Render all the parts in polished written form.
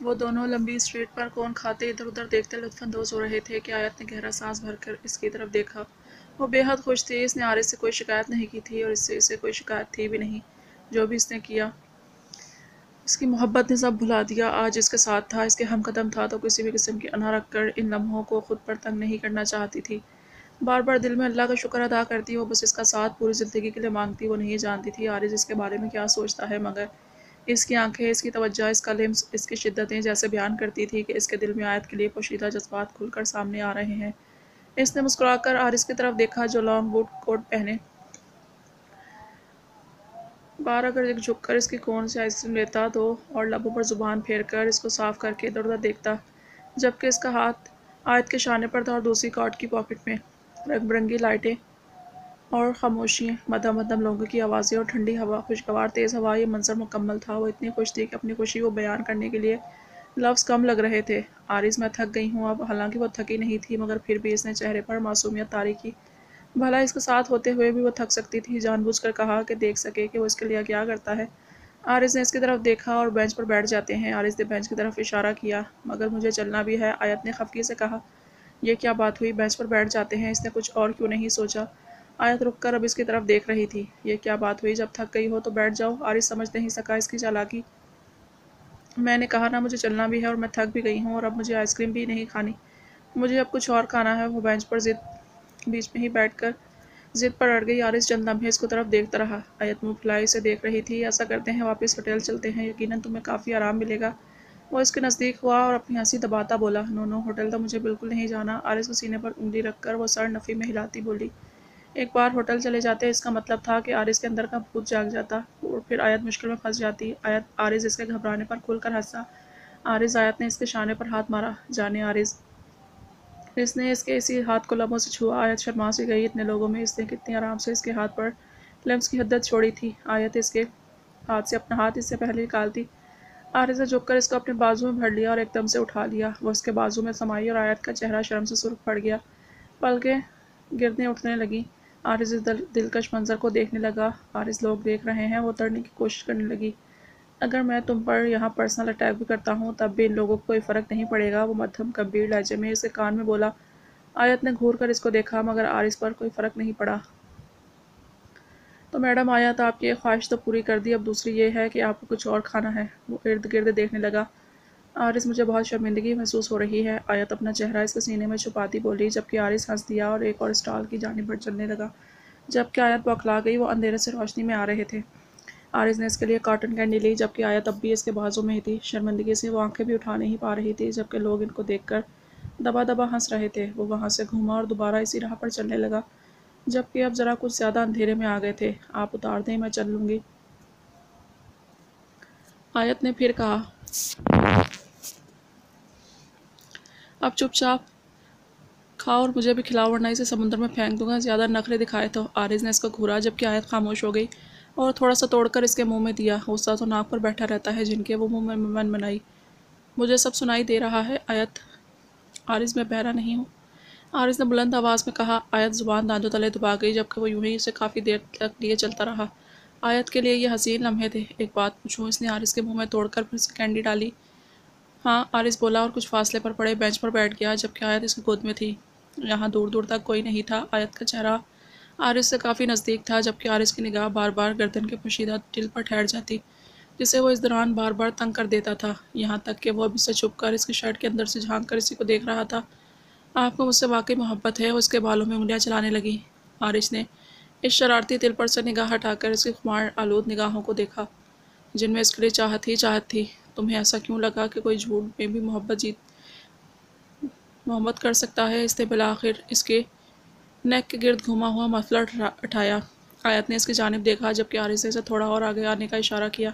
وہ دونوں لمبی اسٹریٹ پر کون کھاتے ادھر ادھر دیکھتے لطف اندوز ہو رہے تھے کہ آیت نے گہرا سانس بھر کر اس کی طرف دیکھا۔ وہ بے حد خوش تھی، اس نے عارض سے کوئی شکایت نہیں کی تھی اور اس سے اسے کوئی شکایت تھی بھی نہیں۔ جو بھی اس نے کیا اس کی محبت نے سب بھلا دیا۔ آج اس کے ساتھ تھا، اس کے ہم قدم تھا تو کسی بھی قسم کی انا رکھ کر ان لمحوں کو خود پر تنگ نہیں کرنا چاہتی تھی۔ بار بار دل میں اللہ کا شکر ادا کرتی، وہ بس اس کا ساتھ پوری زندگی کے لیے مانگتی۔ وہ نہیں جانتی تھی عارض اس کے بارے میں کیا سوچتا ہے، مگر اس کی آنکھیں، اس کی توجہ، اس کا لمس، اس کی شدتیں جیسے بیان کرتی تھی کہ اس کے دل میں آیت کے لیے پوشیدہ جذبات کھل کر سامنے آ رہے ہیں۔ اس نے مسکرا کر عارض کی طرف دیکھا جو لانگ بوٹ کوٹ پہنے بار اگر ایک جھک کر اس کی کون سے آئس کریم لیتا تو اور لبوں پر زبان پھیر کر اس کو صاف کر کے ادھر ادھر دیکھتا، جبکہ اس کا ہاتھ آیت کے شانے پر تھا اور دوسری کاٹ کی پاکٹ میں۔ رنگ برنگی لائٹیں اور خاموشی، مدھم مدھم لوگوں کی آوازیں اور ٹھنڈی ہوا، خوشگوار تیز ہوا، یہ منظر مکمل تھا۔ وہ اتنی خوش تھی کہ اپنی خوشی کو بیان کرنے کے لیے لفظ کم لگ رہے تھے۔ عارض میں تھک گئی ہوں اب، حالانکہ وہ تھکی نہیں تھی مگر پھر بھی اس نے چہرے پر معصومیت طاری کی۔ بھلا اس کے ساتھ ہوتے ہوئے بھی وہ تھک سکتی تھی، جان بوجھ کر کہا کہ دیکھ سکے کہ وہ اس کے لیے کیا کرتا ہے۔ عارض نے اس کی طرف دیکھا اور بینچ پر بیٹھ جاتے ہیں۔ عارض نے بینچ کی طرف اشارہ کیا۔ مگر مجھے چلنا بھی ہے، آیت نے خفگی سے کہا۔ یہ کیا بات ہوئی، بینچ پر بیٹھ جاتے ہیں، اس نے کچھ اور کیوں نہیں سوچا۔ آیت رک کر اب اس کی طرف دیکھ رہی تھی۔ یہ کیا بات ہوئی، جب تھک گئی ہو تو بیٹھ جاؤ۔ عارض سمجھ نہیں سکا اس کی چالاکی۔ میں نے کہا نا مجھے چلنا بھی ہے اور میں تھک بھی گئی ہوں اور اب مجھے آئس کریم بھی نہیں کھانی، مجھے اب کچھ اور کھانا ہے۔ وہ بینچ پر بیچ میں ہی بیٹھ کر ضد پر اڑ گئی۔ عارض چند لمحے اس کو طرف دیکھتا رہا۔ آیت منہ پھیلائے اسے دیکھ رہی تھی۔ ایسا کرتے ہیں واپس ہوٹل چلتے ہیں، یقیناً تمہیں کافی آرام ملے گا۔ وہ اس کے نزدیک ہوا اور اپنی ہنسی دباتا بولا، نو نو، ہوٹل تو مجھے بالکل نہیں جانا۔ عارض کو سینے پر انگلی رکھ کر وہ سر نفی میں ہلاتی بولی، ایک بار ہوٹل چلے جاتے اس کا مطلب تھا کہ عارض کے اندر کا بھوت جاگ جاتا اور پھر آیت مشکل میں پھنس جاتی۔ عارض اس کے گھبرانے پر کھل کر ہنسا۔ عارض، آیت نے اس کے شانے پر ہاتھ مارا، جانے عارض۔ اس نے اس کے اسی ہاتھ کو لبوں سے چھوا۔ آیت شرما سی گئی، اتنے لوگوں میں اس نے کتنی آرام سے اس کے ہاتھ پر لمس کی حدت چھوڑی تھی۔ آیت اس کے ہاتھ سے اپنا ہاتھ اس سے پہلے نکالتی۔ عارض نے جھک کر اس کو اپنے بازو میں بھر لیا اور ایک دم سے اٹھا لیا۔ وہ اس کے بازو میں سمائی اور آیت کا چہرہ شرم سے سرخ پڑ گیا، پلکیں گردیں اٹھنے لگیں۔ عارض اس دلکش منظر کو دیکھنے لگا۔ عارض، لوگ دیکھ رہے ہیں، وہ اترنے کی کوشش کرنے لگی۔ اگر میں تم پر یہاں پرسنل اٹیک بھی کرتا ہوں تب بھی ان لوگوں کو کوئی فرق نہیں پڑے گا، وہ مدھم گمبھیر لہجے میں اس کے کان میں بولا۔ آیت نے گھور کر اس کو دیکھا مگر عارض پر کوئی فرق نہیں پڑا۔ تو میڈم آیت، آپ کی ایک خواہش تو پوری کر دی، اب دوسری یہ ہے کہ آپ کو کچھ اور کھانا ہے۔ وہ ارد گرد دیکھنے لگا۔ عارض، مجھے بہت شرمندگی محسوس ہو رہی ہے۔ آیت اپنا چہرہ اس کے سینے میں چھپاتی بولی، جبکہ عارض ہنس دیا اور ایک اور اسٹال کی جانب بڑھ چلنے لگا۔ جبکہ آیت بوکھلا گئی، وہ اندھیرے سے روشنی میں آ رہے تھے۔ عارض نے اس کے لیے کاٹن کینڈی لی، جبکہ آیت اب بھی اس کے بازو میں ہی تھی۔ شرمندگی سے وہ آنکھیں بھی اٹھا نہیں پا رہی تھی، جبکہ لوگ ان کو دیکھ کر دبا دبا ہنس رہے تھے۔ وہ وہاں سے گھوما اور دوبارہ اسی راہ پر چلنے لگا، جبکہ اب ذرا کچھ زیادہ اندھیرے میں آ گئے تھے۔ آپ اتار دیں، میں چل لوں گی، آیت نے پھر کہا۔ اب چپ چاپ کھاؤ اور مجھے بھی کھلاؤ ورنہ اسے سمندر میں پھینک دوں گا، زیادہ نخرے دکھائے تو۔ عارض نے اس کو گھورا، جبکہ آیت خاموش ہو گئی اور تھوڑا سا توڑ کر اس کے منہ میں دیا۔ غصہ تو ناک پر بیٹھا رہتا ہے جن کے، وہ منہ میں من منائی۔ مجھے سب سنائی دے رہا ہے آیت۔ عارض، میں بہرا نہیں ہوں، عارض نے بلند آواز میں کہا۔ آیت زبان دانتوں تلے دبا گئی، جبکہ وہ یوں ہی اسے کافی دیر تک لیے چلتا رہا۔ آیت کے لیے یہ حسین لمحے تھے۔ ایک بات پوچھوں، اس نے عارض کے منہ میں توڑ کر پھر سے کینڈی ڈالی۔ ہاں، عارض بولا اور کچھ فاصلے پر پڑے بینچ پر بیٹھ گیا، جبکہ آیت اس کی گود میں تھی۔ یہاں دور دور تک کوئی نہیں تھا۔ آیت کا چہرہ عارض سے کافی نزدیک تھا، جبکہ عارض کی نگاہ بار بار گردن کے پوشیدہ تل پر ٹھہر جاتی، جسے وہ اس دوران بار بار تنگ کر دیتا تھا، یہاں تک کہ وہ اب اس سے چھپ کر اس کی شرٹ کے اندر سے جھانک کر اسی کو دیکھ رہا تھا۔ آپ کو مجھ سے واقعی محبت ہے؟ وہ اس کے بالوں میں انگلیاں چلانے لگی۔ عارض نے اس شرارتی تل پر سے نگاہ ہٹا کر اس کی خمار آلود نگاہوں کو دیکھا، جن میں اس کے لیے چاہت ہی چاہت تھی۔ تمہیں ایسا کیوں لگا کہ کوئی جھوٹ میں بھی محبت کر سکتا ہے؟ اس نے بالآخر اس کے نیک کے گرد گھوما ہوا مفلر اٹھایا۔ آیت نے اس کی جانب دیکھا، جبکہ عارض نے اسے تھوڑا اور آگے آنے کا اشارہ کیا۔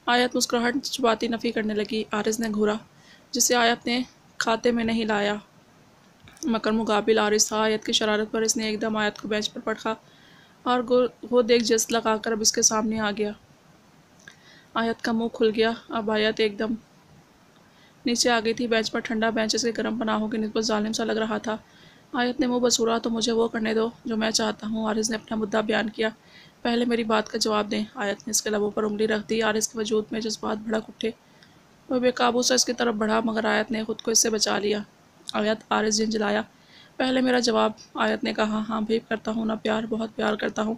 آیت مسکراہٹ چھپاتی نفی کرنے لگی۔ عارض نے گھورا، جسے آیت نے کھاتے میں نہیں لایا مگر مقابل عارض تھا۔ آیت کی شرارت پر اس نے ایک دم آیت کو بینچ پر پٹکا اور خود ایک جست لگا کر اب اس کے سامنے آ گیا۔ آیت کا منہ کھل گیا۔ اب آیت ایک دم نیچے آ گئی تھی۔ بینچ پر ٹھنڈا بینچ اس کے گرم پناہوں کی نسبت ظالم سا لگ رہا تھا۔ آیت نے منہ بسورا، تو مجھے وہ کرنے دو جو میں چاہتا ہوں۔ عارض نے اپنا مدعا بیان کیا۔ پہلے میری بات کا جواب دیں۔ آیت نے اس کے لبوں پر انگلی رکھ دی۔ عارض کے وجود میں جذبات بھڑک اٹھے۔ وہ بے قابو سے اس کی طرف بڑھا مگر آیت نے خود کو اس سے بچا لیا۔ آیت عارض جھنجھلایا۔ پہلے میرا جواب۔ آیت نے کہا، ہاں بھی کرتا ہوں نا پیار، بہت پیار کرتا ہوں۔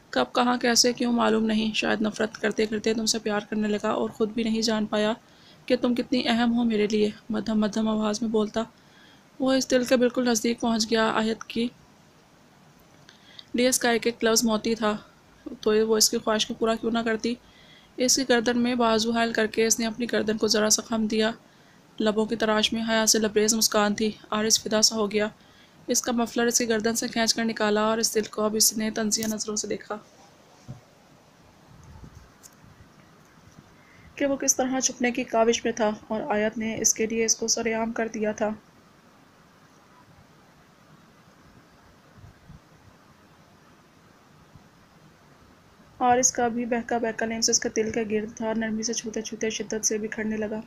کب، کہاں، کیسے، کیوں معلوم نہیں، شاید نفرت کرتے کرتے تم سے پیار کرنے لگا اور خود بھی نہیں جان پایا کہ تم کتنی اہم ہو میرے لیے۔ مدھم مدھم آواز میں بولتا وہ اس دل کے بالکل نزدیک پہنچ گیا۔ آیت کی لیے اس کا ایک ایک لفظ موتی تھا، تو وہ اس کی خواہش کو پورا کیوں نہ کرتی۔ اس کی گردن میں بازو حائل کر کے اس نے اپنی گردن کو ذرا سا خم دیا۔ لبوں کی تراش میں حیا سے لبریز مسکان تھی۔ عارض فدا سا ہو گیا۔ اس کا مفلر اس کی گردن سے کھینچ کر نکالا اور اس دل کو اب اس نے تنزیہ نظروں سے دیکھا کہ وہ کس طرح چھپنے کی کاوش میں تھا، اور آیت نے اس کے لیے اس کو سرعام کر دیا تھا۔ اور اس کا بھی بہکا بہکا لمس اس کے دل کے گرد تھا، نرمی سے چھوتے چھوتے شدت سے بکھرنے لگا،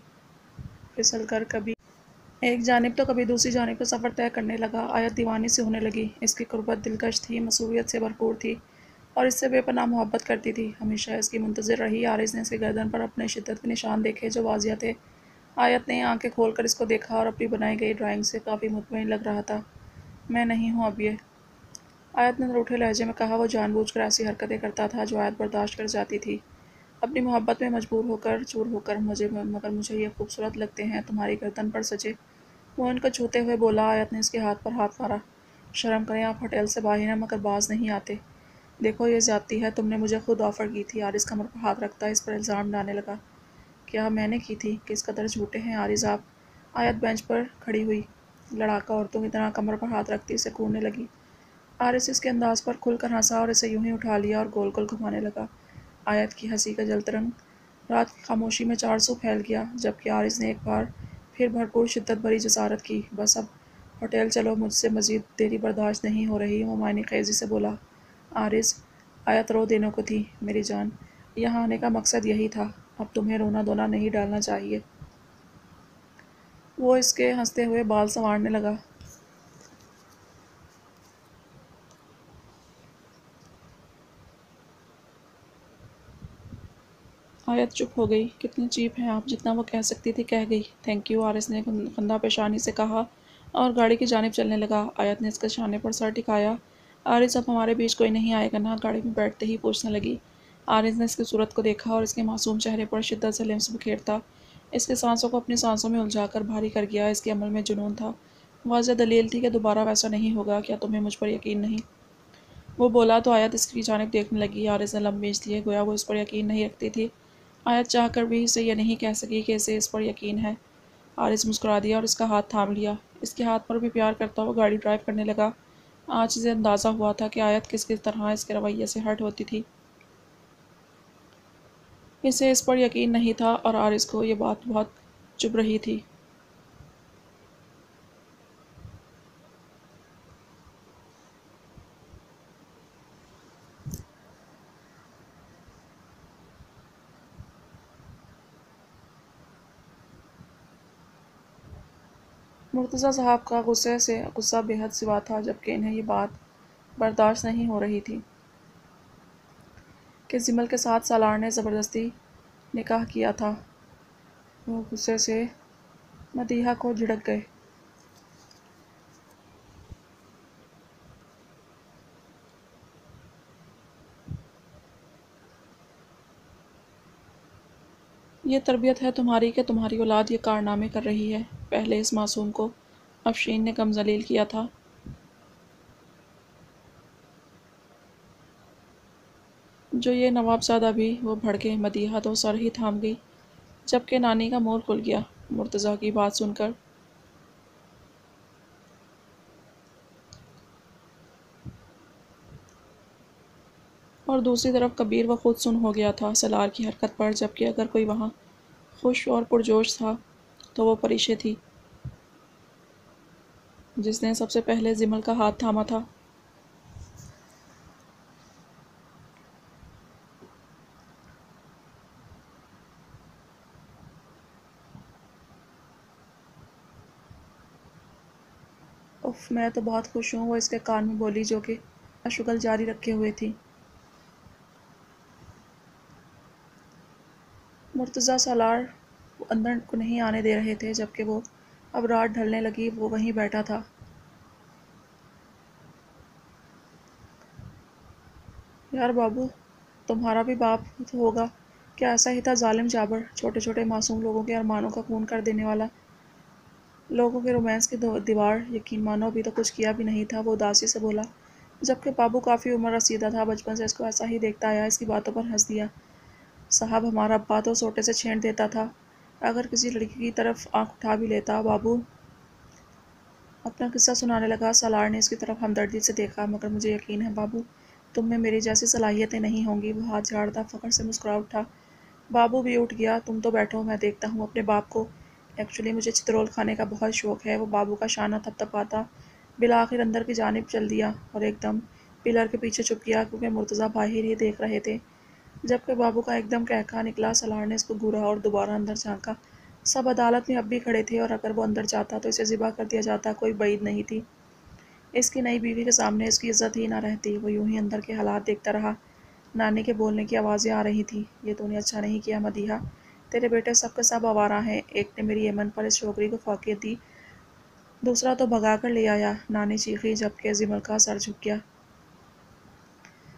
پھسل کر کبھی ایک جانب تو کبھی دوسری جانب کا سفر طے کرنے لگا۔ آیت دیوانی سی ہونے لگی۔ اس کی قربت دلکش تھی، مسرت سے بھرپور تھی اور اس سے بے پناہ محبت کرتی تھی۔ ہمیشہ اس کی منتظر رہی۔ عارض نے اس کی گردن پر اپنے شدت کے نشان دیکھے جو واضح تھے۔ آیت نے آنکھیں کھول کر اس کو دیکھا اور اپنی بنائی گئی ڈرائنگ سے کافی مطمئن لگ رہا تھا۔ میں نہیں ہوں اب یہ، آیت نے روٹھے لہجے میں کہا۔ وہ جان بوجھ کر ایسی حرکتیں کرتا تھا جو آیت برداشت کر جاتی تھی، اپنی محبت میں مجبور ہو کر، چور ہو کر۔ مگر مجھے یہ خوبصورت لگتے ہیں، تمہاری گردن پر سجے۔ وہ ان کو چھوتے ہوئے بولا۔ آیت نے اس کے ہاتھ پر ہاتھ مارا۔ شرم کریں، آپ ہوٹل سے باہر ہیں مگر باز نہیں آتے۔ دیکھو یہ زیادتی ہے، تم نے مجھے خود آفر کی تھی۔ عارض کمر پر ہاتھ رکھتا اس پر الزام ڈالنے لگا۔ کیا میں نے کی تھی؟ کس قدر جھوٹے ہیں عارض آپ۔ آیت بینچ پر کھڑی ہوئی، لڑاکا عورتوں کی طرح کمر پر ہاتھ رکھتی اسے کوڑنے لگی۔ عارض اس کے انداز پر کھل کر ہنسا اور اسے یوں ہی اٹھا لیا اور گول گول گھمانے لگا۔ آیت کی ہنسی کا جلترنگ رات کی خاموشی میں چار سو پھیل گیا، جبکہ عارض نے ایک بار پھر بھرپور شدت بھری جسارت کی۔ بس اب ہوٹل چلو، مجھ سے مزید دیری برداشت نہیں ہو رہی، وہ معنی خیزی سے بولا۔ عارض، آیت رو دینے کو تھی میری جان، یہاں آنے کا مقصد یہی تھا، اب تمہیں رونا دھونا نہیں ڈالنا چاہیے۔ وہ اس کے ہنستے ہوئے بال سنوارنے لگا۔ آیت چپ ہو گئی۔ کتنی چیپ ہیں آپ، جتنا وہ کہہ سکتی تھی کہہ گئی۔ تھینک یو، عارض نے خندہ پیشانی سے کہا اور گاڑی کی جانب چلنے لگا۔ آیت نے اس کے شانے پر سر ٹکایا۔ عارض، اب ہمارے بیچ کوئی نہیں آئے گا نا؟ گاڑی میں بیٹھتے ہی پوچھنے لگی۔ عارض نے اس کی صورت کو دیکھا اور اس کے معصوم چہرے پر شدت سے لمس بکھیرتا اس کے سانسوں کو اپنی سانسوں میں الجھا کر بھاری کر گیا۔ اس کے عمل میں جنون تھا، واضح دلیل تھی کہ دوبارہ ویسا نہیں ہوگا۔ کیا تمہیں مجھ پر یقین نہیں؟ وہ بولا تو آیت اس کی جانب دیکھنے لگی۔ عارض نے لب میچ لیے، گویا وہ اس پر یقین نہیں رکھتی تھی۔ آیت چاہ کر بھی اسے یہ نہیں کہہ سکی کہ اسے اس پر یقین ہے۔ عارض مسکرا دیا اور اس کا ہاتھ تھام لیا۔ اس کے ہاتھ پر بھی پیار کرتا ہوا گاڑی ڈرائیو کرنے لگا۔ آج اسے اندازہ ہوا تھا کہ آیت کس طرح اس کے رویے سے ہرٹ ہوتی تھی۔ اسے اس پر یقین نہیں تھا اور عارض کو یہ بات بہت چبھ رہی تھی۔ مرتضیٰ صاحب کا غصہ بے حد سوا تھا، جبکہ انہیں یہ بات برداشت نہیں ہو رہی تھی کہ جمل کے ساتھ سالار نے زبردستی نکاح کیا تھا۔ وہ غصے سے مدیحہ کو جھڑک گئے۔ یہ تربیت ہے تمہاری کہ تمہاری اولاد یہ کارنامے کر رہی ہے؟ پہلے اس معصوم کو افشین نے کم ذلیل کیا تھا۔ جو یہ نواب زادہ بھی، وہ بھڑکے۔ مدیحہ تو سر ہی تھام گئی، جبکہ نانی کا منہ کھل گیا مرتضیٰ کی بات سن کر۔ اور دوسری طرف کبیر وہ خود سن ہو گیا تھا سالار کی حرکت پر، جبکہ اگر کوئی وہاں خوش اور پرجوش تھا تو وہ پریشے تھی جس نے سب سے پہلے جمل کا ہاتھ تھاما تھا۔ اف، میں تو بہت خوش ہوں، وہ اس کے کان میں بولی جو کہ اشغل جاری رکھے ہوئے تھی۔ مرتضیٰ سالار اندر کو نہیں آنے دے رہے تھے، جبکہ وہ اب رات ڈھلنے لگی وہ وہیں بیٹھا تھا۔ یار بابو، تمہارا بھی باپ تو ہوگا، کیا ایسا ہی تھا ظالم جابر، چھوٹے چھوٹے معصوم لوگوں کے ارمانوں کا خون کر دینے والا، لوگوں کے رومانس کی دیوار؟ یقین مانو ابھی تو کچھ کیا بھی نہیں تھا، وہ اداسی سے بولا، جبکہ بابو کافی عمر رسیدہ تھا، بچپن سے اس کو ایسا ہی دیکھتا آیا۔ اس کی باتوں پر ہنس دیا۔ صاحب، ہمارا ابا تو سوٹے سے چھینٹ دیتا تھا اگر کسی لڑکی کی طرف آنکھ اٹھا بھی لیتا۔ بابو اپنا قصہ سنانے لگا۔ سالار نے اس کی طرف ہمدردی سے دیکھا۔ مگر مجھے یقین ہے بابو، تم میں میری جیسی صلاحیتیں نہیں ہوں گی۔ وہ ہاتھ جھاڑتا فخر سے مسکرا اٹھا۔ بابو بھی اٹھ گیا۔ تم تو بیٹھو، میں دیکھتا ہوں اپنے باپ کو۔ ایکچولی مجھے چترول کھانے کا بہت شوق ہے۔ وہ بابو کا شانہ تھپتھپاتا بالآخر اندر کی جانب چل دیا اور ایک دم پلر کے پیچھے چھپ گیا، کیونکہ مرتضیٰ باہر ہی دیکھ رہے تھے۔ جبکہ بابو کا ایک دم قہقہا نکلا، سالار نے اس کو گھورا اور دوبارہ اندر جھانکا۔ سب عدالت میں اب بھی کھڑے تھے، اور اگر وہ اندر جاتا تو اسے ذبح کر دیا جاتا، کوئی بعید نہیں تھی۔ اس کی نئی بیوی کے سامنے اس کی عزت ہی نہ رہتی۔ وہ یوں ہی اندر کے حالات دیکھتا رہا۔ نانی کے بولنے کی آوازیں آ رہی تھیں۔ یہ تو نے اچھا نہیں کیا مدیحہ، تیرے بیٹے سب کے سب آوارہ ہیں۔ ایک نے میری ایمن پر اس چھوکری کو فوقیت دی، دوسرا تو بھگا کر لے آیا، نانی چیخی، جبکہ زمل کا سر جھک گیا۔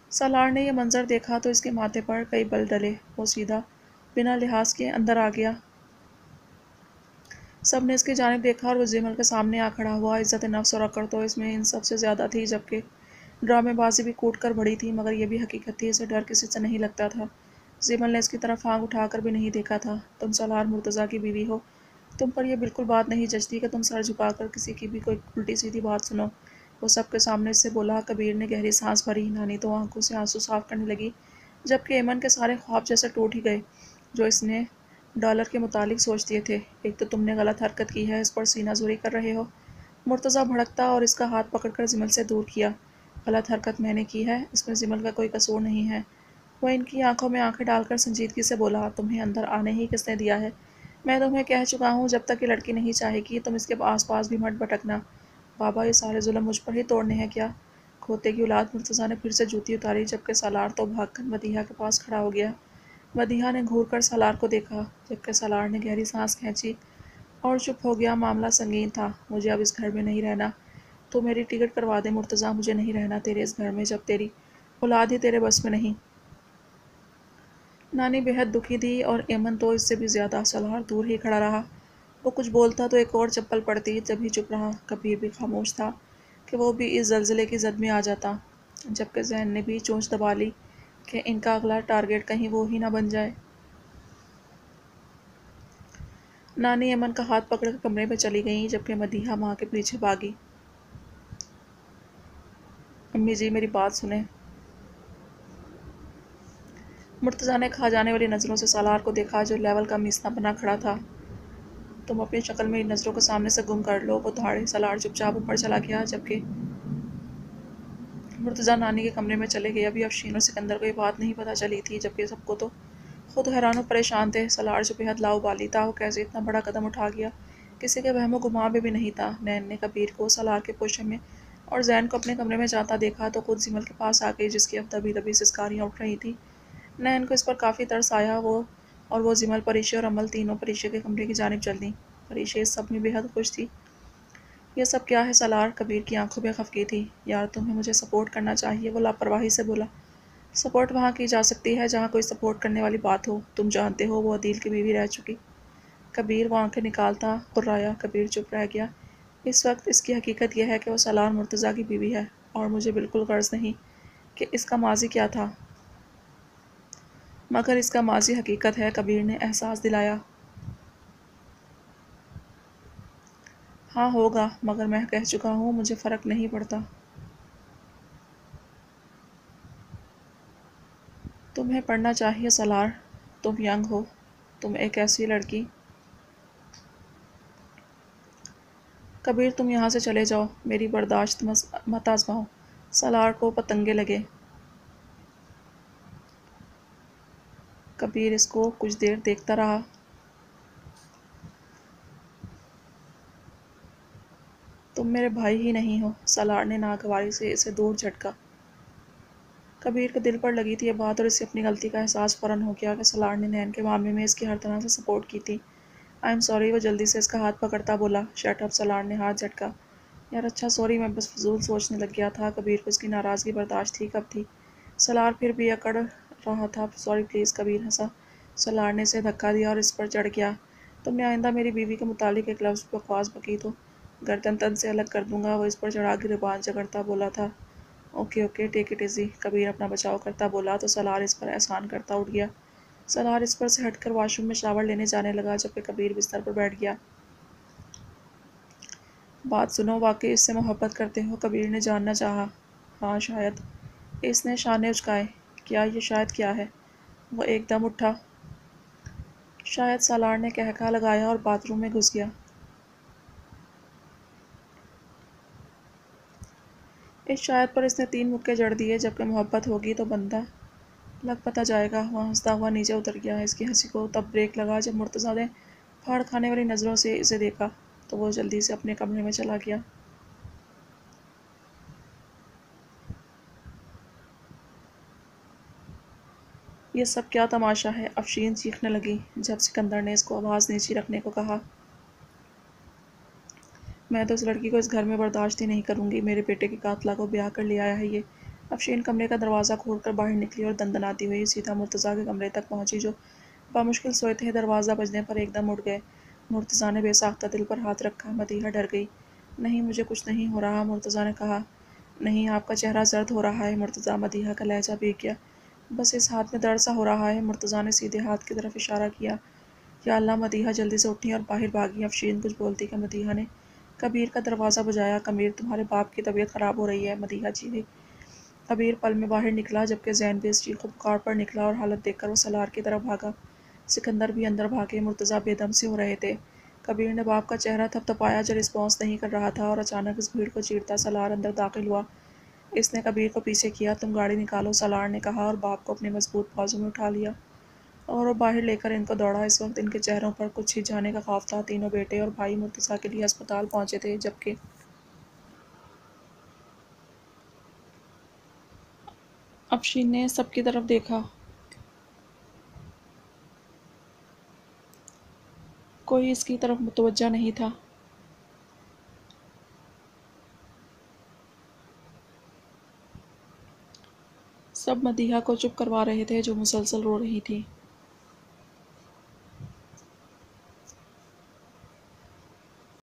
سالار نے یہ منظر دیکھا تو اس کے ماتھے پر کئی بل ڈلے۔ وہ سیدھا بنا لحاظ کے اندر آ گیا۔ سب نے اس کی جانب دیکھا اور وہ زمل کے سامنے آ کھڑا ہوا۔ عزت نفس اور اکڑ تو اس میں ان سب سے زیادہ تھی، جبکہ ڈرامے بازی بھی کوٹ کر بڑھی تھی، مگر یہ بھی حقیقت تھی، اسے ڈر کسی سے نہیں لگتا تھا۔ زمل نے اس کی طرف آنکھ اٹھا کر بھی نہیں دیکھا تھا۔ تم سالار مرتضیٰ کی بیوی ہو، تم پر یہ بالکل بات نہیں جچتی کہ تم سر جھکا کر کسی کی بھی کوئی الٹی سیدھی بات سنو۔ وہ سب کے سامنے اس سے بولا۔ کبیر نے گہری سانس بھری۔ نانی تو آنکھوں سے آنسو صاف کرنے لگی، جبکہ ایمن کے سارے خواب جیسے ٹوٹ ہی گئے جو اس نے ڈالر کے متعلق سوچ دیے تھے۔ ایک تو تم نے غلط حرکت کی ہے، اس پر سینہ زوری کر رہے ہو۔ مرتضیٰ بھڑکتا اور اس کا ہاتھ پکڑ کر زمل سے دور کیا۔ غلط حرکت میں نے کی ہے، اس میں زمل کا کوئی قصور نہیں ہے۔ وہ ان کی آنکھوں میں آنکھیں ڈال کر سنجیدگی سے بولا۔ تمہیں اندر آنے ہی کس نے دیا ہے؟ میں تمہیں کہہ چکا ہوں، جب تک یہ لڑکی نہیں چاہے گی تم اس کے آس پاس بھی مت بھٹکنا۔ بابا، یہ سارے ظلم مجھ پر ہی توڑنے ہیں کیا؟ کھوتے کی اولاد! مرتضیٰ نے پھر سے جوتی اتاری، جبکہ سالار تو بھاگ کر مدیحہ کے پاس کھڑا ہو گیا۔ مدیحہ نے گھور کر سالار کو دیکھا، جبکہ سالار نے گہری سانس کھینچی اور چپ ہو گیا۔ معاملہ سنگین تھا۔ مجھے اب اس گھر میں نہیں رہنا۔ تو میری ٹکٹ کروا دے مرتضیٰ، مجھے نہیں رہنا تیرے اس گھر میں جب تیری اولاد ہی تیرے بس میں نہیں۔ نانی بے حد دکھی تھی اور ایمن تو اس سے بھی زیادہ۔ سالار دور ہی کھڑا رہا۔ وہ کچھ بولتا تو ایک اور چپل پڑتی، جب ہی چپ رہا۔ کبیر بھی خاموش تھا کہ وہ بھی اس زلزلے کی زد میں آ جاتا، جبکہ ذہن نے بھی چونچ دبا لی کہ ان کا اگلا ٹارگٹ کہیں وہ ہی نہ بن جائے۔ نانی ایمن کا ہاتھ پکڑ کر کمرے میں چلی گئیں، جبکہ مدیحہ ماں کے پیچھے بھاگی۔ امی جی، میری بات سنیں۔ مرتضیٰ نے کھا جانے والی نظروں سے سالار کو دیکھا، جو لیول کا میسنا بنا کھڑا تھا۔ تم اپنی شکل میری نظروں کو سامنے سے گم کر لو، وہ دھاڑے۔ سالار چپ چاپ اوپر چلا گیا، جبکہ مرتضیٰ نانی کے کمرے میں چلے گئے۔ ابھی افشین اور سکندر کو یہ بات نہیں پتہ چلی تھی، جبکہ سب کو تو خود حیران و پریشان تھے۔ سالار جو بے حد لاؤبالی تھا، وہ کیسے اتنا بڑا قدم اٹھا گیا، کسی کے وہم و گمان میں بھی نہیں تھا۔ نین نے کبیر کو سالار کے پوچھے میں اور زین کو اپنے کمرے میں جاتا دیکھا تو خود زمل کے پاس آ گئی، جس کی اب دبی دبی سسکاریاں اٹھ رہی تھیں۔ نین کو اس پر کافی ترس آیا، وہ زمل، پریشے اور امل تینوں پریشے کے کمرے کی جانب چل دیں۔ پریشے اس سب میں بے حد خوش تھی۔ یہ سب کیا ہے سالار؟ کبیر کی آنکھوں میں خفگی تھی۔ یار، تمہیں مجھے سپورٹ کرنا چاہیے، وہ لاپرواہی سے بولا۔ سپورٹ وہاں کی جا سکتی ہے جہاں کوئی سپورٹ کرنے والی بات ہو۔ تم جانتے ہو وہ عدیل کی بیوی رہ چکی۔ کبیر وہ آنکھیں نکالتا قررایا۔ کبیر چپ رہ گیا۔ اس وقت اس کی حقیقت یہ ہے کہ وہ سالار مرتضیٰ کی بیوی ہے، اور مجھے بالکل غرض نہیں کہ اس کا ماضی کیا تھا، مگر اس کا ماضی حقیقت ہے، کبیر نے احساس دلایا۔ ہاں ہوگا، مگر میں کہہ چکا ہوں، مجھے فرق نہیں پڑتا۔ تمہیں پڑھنا چاہیے سالار، تم ینگ ہو، تم ایک ایسی لڑکی۔ کبیر، تم یہاں سے چلے جاؤ، میری برداشت مت آزماؤ۔ سالار کو پتنگے لگے۔ کبیر اس کو کچھ دیر دیکھتا رہا۔ تم میرے بھائی ہی نہیں ہو، سالار نے ناگواری سے اسے دور جھٹکا۔ کبیر کے دل پر لگی تھی یہ بات، اور اسے اپنی غلطی کا احساس فوراً ہو گیا کہ سالار نے نین کے معاملے میں اس کی ہر طرح سے سپورٹ کی تھی۔ آئی ایم سوری، وہ جلدی سے اس کا ہاتھ پکڑتا بولا۔ شٹ اپ، سالار نے ہاتھ جھٹکا۔ یار اچھا سوری، میں بس فضول سوچنے لگ گیا تھا۔ کبیر کو اس کی ناراضگی برداشت تھی کب تھی۔ سالار پھر بھی اکڑ رہا تھا۔ سوری پلیز، کبیر ہنسا۔ سالار نے اسے دھکا دیا اور اس پر چڑھ گیا۔ تم نے آئندہ میری بیوی کے متعلق ایک لفظ بھی بکواس بکی تو گردن تن سے الگ کر دوں گا، وہ اس پر چڑھا گریبان جگڑتا بولا تھا۔ Okay okay, take it easy, Kabir اپنا بچاؤ کرتا بولا تو سالار اس پر احسان کرتا اٹھ گیا۔ سالار اس پر سے ہٹ کر واش روم میں شاور لینے جانے لگا جبکہ کبیر بستر پر بیٹھ گیا۔ بات سنو، واقعی اس سے محبت کرتے ہو؟ کبیر نے جاننا چاہا۔ ہاں شاید، اس نے شانے اچکائے۔ کیا یہ شاید کیا ہے؟ وہ ایک دم اٹھا۔ شاید، سالار نے قہقہہ لگایا اور باتھ روم میں گھس گیا۔ اس شاید پر اس نے 3 مکے جڑ دیے۔ جبکہ محبت ہوگی تو بندہ لگ پتہ جائے گا۔ وہ ہنستا ہوا نیچے اتر گیا۔ اس کی ہنسی کو تب بریک لگا جب مرتضیٰ نے پھاڑ کھانے والی نظروں سے اسے دیکھا تو وہ جلدی سے اپنے کمرے میں چلا گیا۔ یہ سب کیا تماشا ہے؟ افشین چیخنے لگی جب سکندر نے اس کو آواز نیچی رکھنے کو کہا۔ میں تو اس لڑکی کو اس گھر میں برداشت ہی نہیں کروں گی۔ میرے بیٹے کی قاتلہ کو بیاہ کر لے آیا ہے یہ۔ افشین کمرے کا دروازہ کھول کر باہر نکلی اور دندناتی ہوئی سیدھا مرتضیٰ کے کمرے تک پہنچی جو بامشکل سوئے تھے۔ دروازہ بجنے پر ایک دم اٹھ گئے۔ مرتضیٰ نے بے ساختہ دل پر ہاتھ رکھا۔ مدیحہ ڈر گئی۔ نہیں، مجھے کچھ نہیں ہو رہا، مرتضیٰ نے کہا۔ نہیں، آپ کا چہرہ زرد ہو رہا ہے مرتضیٰ، مدیحہ کا لہجہ بھیگ گیا۔ بس اس ہاتھ میں درد سا ہو رہا ہے، مرتضیٰ نے سیدھے ہاتھ کی طرف اشارہ کیا۔ یا اللہ، مدیحہ جلدی سے اٹھی اور باہر بھاگی۔ افشین کچھ بولتی کہ مدیحہ نے کبیر کا دروازہ بجایا۔ کبیر، تمہارے باپ کی طبیعت خراب ہو رہی ہے، مدیحہ چیخی۔ کبیر پل میں باہر نکلا جبکہ زین بھی اس چیخ و پکار پر نکلا اور حالت دیکھ کر وہ سالار کی طرف بھاگا۔ سکندر بھی اندر بھاگے۔ مرتضیٰ بے دم سے ہو رہے تھے۔ کبیر نے باپ کا چہرہ تھپتھپایا جو رسپانس نہیں کر رہا تھا اور اچانک اس بھیڑ کو چیرتا سالار اندر داخل ہوا۔ اس نے کبیر کو پیچھے کیا۔ تم گاڑی نکالو، سالار نے کہا اور باپ کو اپنے مضبوط بازو میں اٹھا لیا اور وہ باہر لے کر ان کو دوڑا۔ اس وقت ان کے چہروں پر کچھ چھن جانے کا خوف تھا۔ تینوں بیٹے اور بھائی مرتضیٰ کے لیے ہسپتال پہنچے تھے جبکہ افشین نے سب کی طرف دیکھا۔ کوئی اس کی طرف متوجہ نہیں تھا۔ سب مدیحہ کو چپ کروا رہے تھے جو مسلسل رو رہی تھی۔